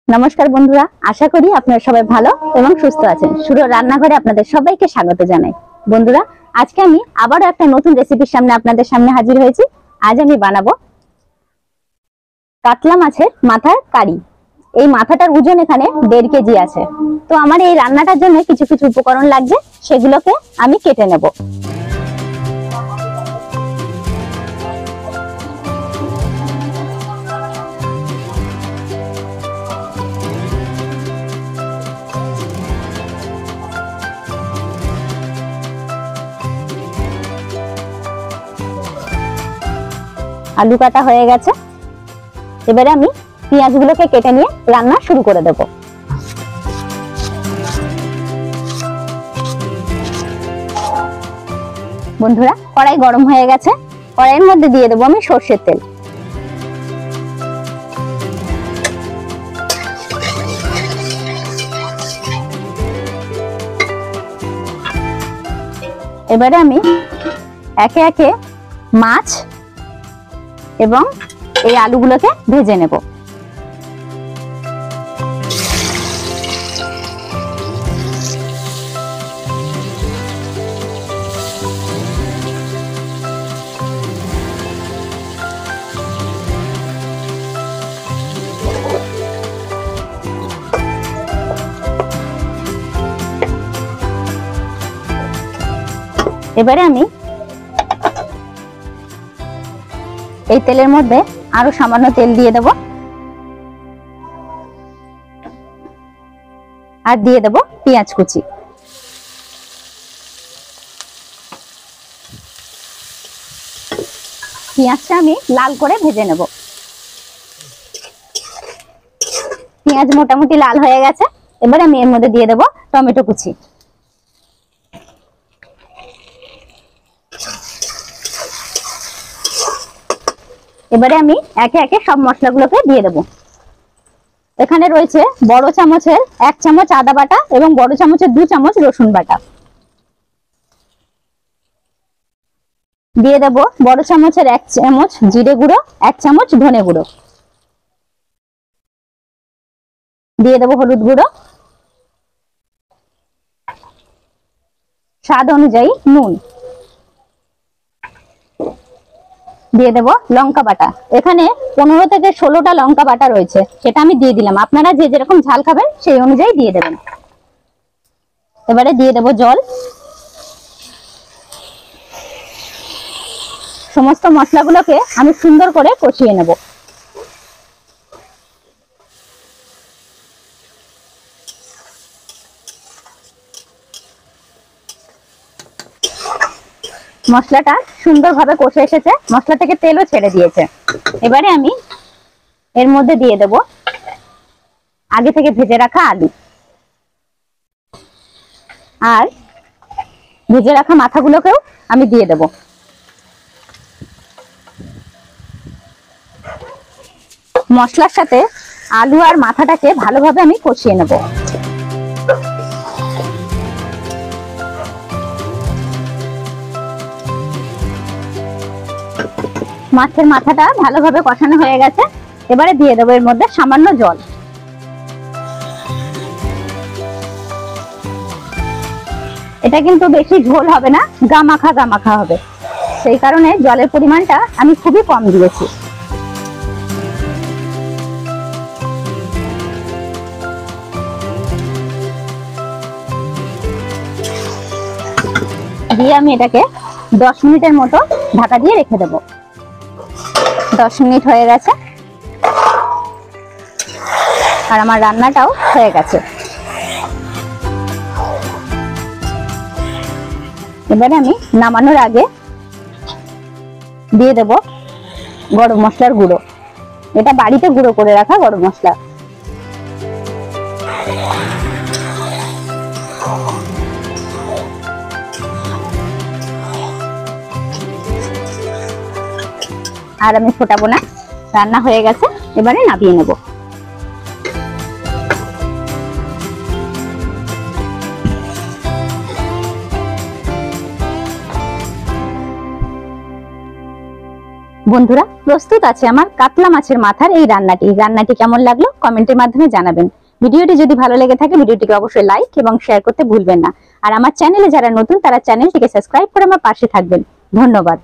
নমস্কার বন্ধুরা, আশা করি আপনারা সবাই ভালো এবং সুস্থ আছেন। সুর রান্নাঘরে আপনাদের সবাইকে স্বাগত জানাই। বন্ধুরা, আজকে আমি আবারও একটা নতুন রেসিপির সামনে আপনাদের সামনে হাজির হয়েছি। আজ আমি বানাবো কাতলা মাছের মাথার কারি। এই মাথাটার ওজন এখানে 1.5 কেজি আছে। তো আমার এই রান্নাটার জন্য কিছু কিছু উপকরণ লাগবে, সেগুলোকে আমি কেটে নেব। আলু কাটা হয়ে গেছে, এবারে আমি পেঁয়াজগুলোকে কেটে নিয়ে রান্না শুরু করে দেব। বন্ধুরা, কড়াই গরম হয়ে গেছে, কড়াইয়ের মধ্যে দিয়ে দেবো আমি সর্ষের তেল। এবারে আমি একে একে মাছ এবং এই আলুগুলোকে ভেজে নেব। এবারে আমি এই তেলের মধ্যে আরো সামান্য তেল দিয়ে দেব, আর দিয়ে দেব পেঁয়াজ কুচি। পেঁয়াজটা আমি লাল করে ভেজে নেব। পেঁয়াজ মোটামুটি লাল হয়ে গেছে, এবার আমি এর মধ্যে দিয়ে দেব টমেটো কুচি। এবারে আমি একে একে সব মশলাগুলোকে দিয়ে দেব। এখানে রয়েছে বড় চামচের 1 চামচ আদা বাটা এবং বড় চামচের 2 চামচ রসুন বাটা। দিয়ে দেব বড় চামচের 1 চামচ জিরে গুঁড়ো, 1 চামচ ধনে গুঁড়ো। দিয়ে দেব হলুদ গুঁড়ো, স্বাদ অনুযায়ী নুন। দিয়ে দেব লঙ্কা বাটা। এখানে 15 থেকে 16টা লঙ্কা বাটা রয়েছে, সেটা আমি দিয়ে দিলাম। আপনারা যে যেরকম ঝাল খাবেন সেই অনুযায়ী দিয়ে দেবেন। এবারে দিয়ে দেব জল। সমস্ত মশলাগুলোকে আমি সুন্দর করে কষিয়ে নেব। মশলাটা সুন্দরভাবে কষে এসেছে, মশলা থেকে তেলও ছেড়ে দিয়েছে। এবারে আমি এর মধ্যে দিয়ে দেব আগে থেকে ভেজে রাখা আলু আর ভেজে রাখা মাথাগুলোকেও আমি দিয়ে দেব। মশলার সাথে আলু আর মাথাটাকে ভালোভাবে আমি কষিয়ে নেব। মাছের মাথাটা ভালোভাবে কষানো হয়ে গেছে, এবারে দিয়ে দেবো এর মধ্যে সামান্য জল। এটা কিন্তু বেশি ঝোল হবে না, গামাখা গামাখা হবে, সেই কারণে জলের পরিমাণটা আমি খুবই কম দিয়েছি। দিয়ে আমি এটাকে 10 মিনিটের মতো ঢাকা দিয়ে রেখে দেব। 10 মিনিট হয়ে গেছে আর আমার রান্নাটাও হয়ে গেছে। এবারে আমি নামানোর আগে দিয়ে দেব গরম মশলার গুঁড়ো। এটা বাড়িতে গুঁড়ো করে রাখা গরম মশলা। আর আমি ফোটাবো না, রান্না হয়ে গেছে, এবারে নামিয়ে নেব। বন্ধুরা, প্রস্তুত আছে আমার কাতলা মাছের মাথার এই রান্নাটি কেমন লাগলো কমেন্টের মাধ্যমে জানাবেন। ভিডিওটি যদি ভালো লেগে থাকে ভিডিওটিকে অবশ্যই লাইক এবং শেয়ার করতে ভুলবেন না। আর আমার চ্যানেলে যারা নতুন তারা চ্যানেলটিকে সাবস্ক্রাইব করে আমার পাশে থাকবেন। ধন্যবাদ।